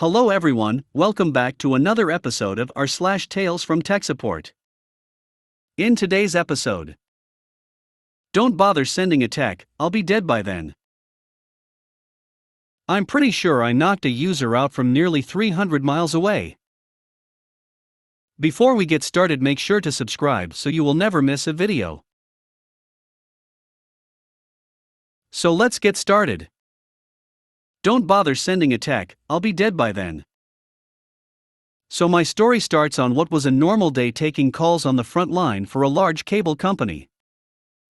Hello everyone, welcome back to another episode of r/slash Tales from Tech Support. In today's episode, don't bother sending a tech, I'll be dead by then. I'm pretty sure I knocked a user out from nearly 300 miles away. Before we get started, make sure to subscribe so you will never miss a video. So let's get started. Don't bother sending a tech, I'll be dead by then. So my story starts on what was a normal day taking calls on the front line for a large cable company.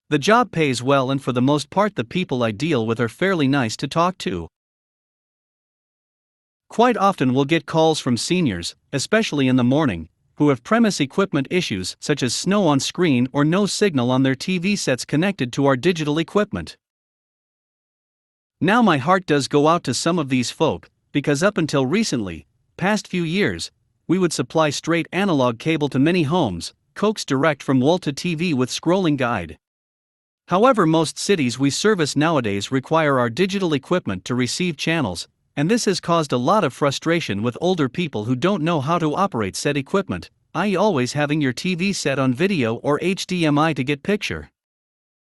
The job pays well, and for the most part the people I deal with are fairly nice to talk to. Quite often we'll get calls from seniors, especially in the morning, who have premise equipment issues such as snow on screen or no signal on their TV sets connected to our digital equipment. Now my heart does go out to some of these folk, because up until recently, past few years, we would supply straight analog cable to many homes, coax direct from wall to TV with scrolling guide. However, most cities we service nowadays require our digital equipment to receive channels, and this has caused a lot of frustration with older people who don't know how to operate said equipment, i.e. always having your TV set on video or HDMI to get picture.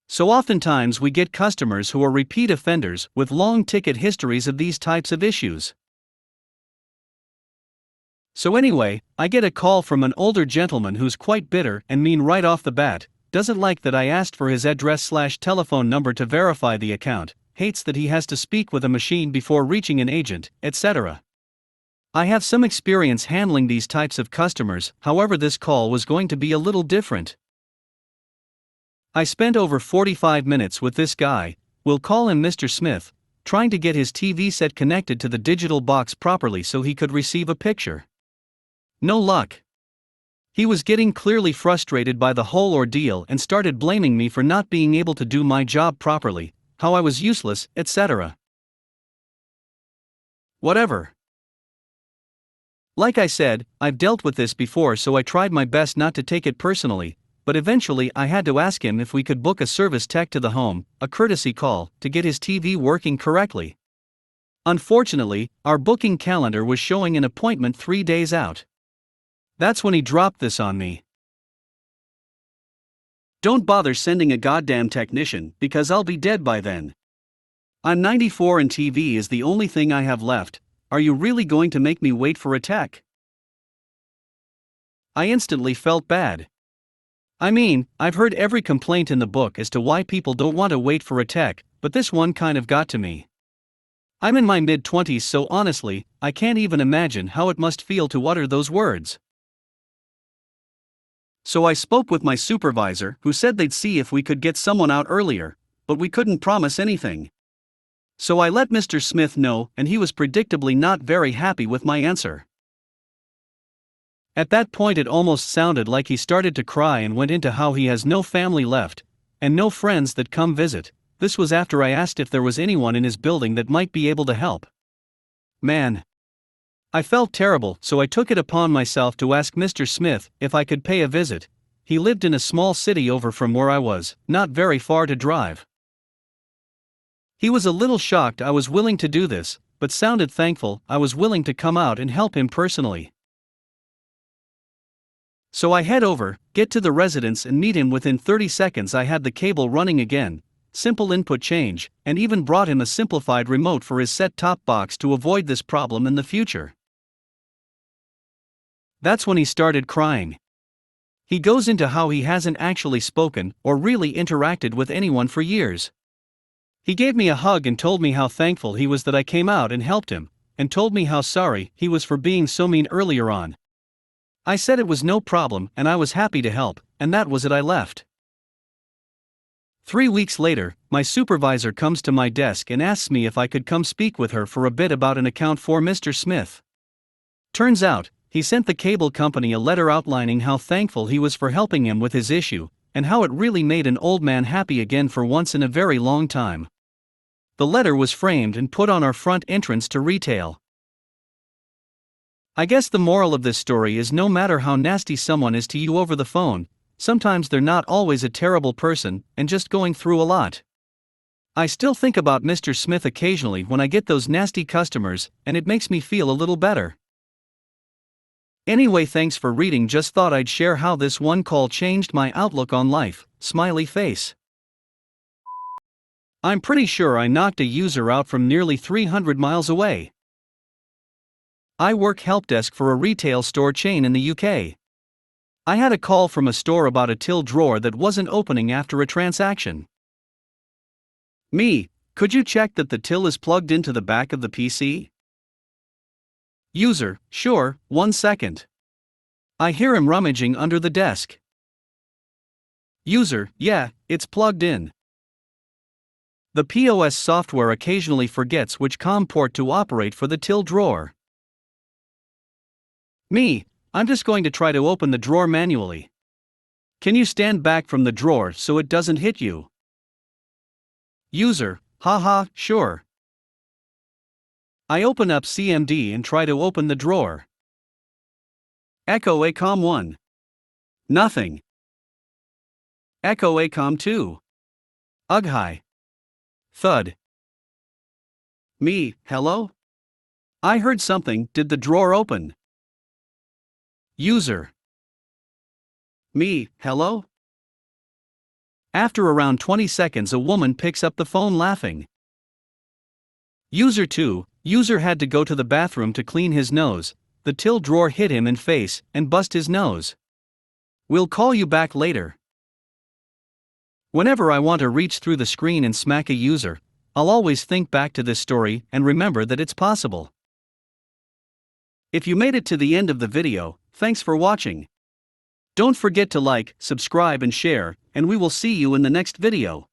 So oftentimes we get customers who are repeat offenders with long ticket histories of these types of issues. So anyway, I get a call from an older gentleman who's quite bitter and mean right off the bat, doesn't like that I asked for his address/telephone number to verify the account, hates that he has to speak with a machine before reaching an agent, etc. I have some experience handling these types of customers, however this call was going to be a little different. I spent over 45 minutes with this guy, we'll call him Mr. Smith, trying to get his TV set connected to the digital box properly so he could receive a picture. No luck. He was getting clearly frustrated by the whole ordeal and started blaming me for not being able to do my job properly, how I was useless, etc. Whatever. Like I said, I've dealt with this before, so I tried my best not to take it personally. But eventually I had to ask him if we could book a service tech to the home, a courtesy call, to get his TV working correctly. Unfortunately, our booking calendar was showing an appointment 3 days out. That's when he dropped this on me. Don't bother sending a goddamn technician, because I'll be dead by then. I'm 94 and TV is the only thing I have left. Are you really going to make me wait for a tech? I instantly felt bad. I mean, I've heard every complaint in the book as to why people don't want to wait for a tech, but this one kind of got to me. I'm in my mid-20s, so honestly, I can't even imagine how it must feel to utter those words. So I spoke with my supervisor, who said they'd see if we could get someone out earlier, but we couldn't promise anything. So I let Mr. Smith know, and he was predictably not very happy with my answer. At that point it almost sounded like he started to cry and went into how he has no family left, and no friends that come visit. This was after I asked if there was anyone in his building that might be able to help. Man. I felt terrible, so I took it upon myself to ask Mr. Smith if I could pay a visit. He lived in a small city over from where I was, not very far to drive. He was a little shocked I was willing to do this, but sounded thankful I was willing to come out and help him personally. So I head over, get to the residence and meet him. Within 30 seconds I had the cable running again, simple input change, and even brought him a simplified remote for his set-top box to avoid this problem in the future. That's when he started crying. He goes into how he hasn't actually spoken or really interacted with anyone for years. He gave me a hug and told me how thankful he was that I came out and helped him, and told me how sorry he was for being so mean earlier on. I said it was no problem and I was happy to help, and that was it. I left. 3 weeks later, my supervisor comes to my desk and asks me if I could come speak with her for a bit about an account for Mr. Smith. Turns out, he sent the cable company a letter outlining how thankful he was for helping him with his issue, and how it really made an old man happy again for once in a very long time. The letter was framed and put on our front entrance to retail. I guess the moral of this story is no matter how nasty someone is to you over the phone, sometimes they're not always a terrible person and just going through a lot. I still think about Mr. Smith occasionally when I get those nasty customers, and it makes me feel a little better. Anyway, thanks for reading. Just thought I'd share how this one call changed my outlook on life. Smiley face. I'm pretty sure I knocked a user out from nearly 300 miles away. I work help desk for a retail store chain in the UK. I had a call from a store about a till drawer that wasn't opening after a transaction. Me, could you check that the till is plugged into the back of the PC? User, sure, 1 second. I hear him rummaging under the desk. User, yeah, it's plugged in. The POS software occasionally forgets which COM port to operate for the till drawer. Me, I'm just going to try to open the drawer manually. Can you stand back from the drawer so it doesn't hit you? User, haha, sure. I open up CMD and try to open the drawer. Echo ACOM 1. Nothing. Echo ACOM 2. Ugh. Thud. Me, hello? I heard something. Did the drawer open? User. Me, hello? After around 20 seconds, a woman picks up the phone laughing. User 2, user had to go to the bathroom to clean his nose. The till drawer hit him in face and bust his nose. We'll call you back later. Whenever I want to reach through the screen and smack a user, I'll always think back to this story and remember that it's possible. If you made it to the end of the video, thanks for watching. Don't forget to like, subscribe and share, and we will see you in the next video.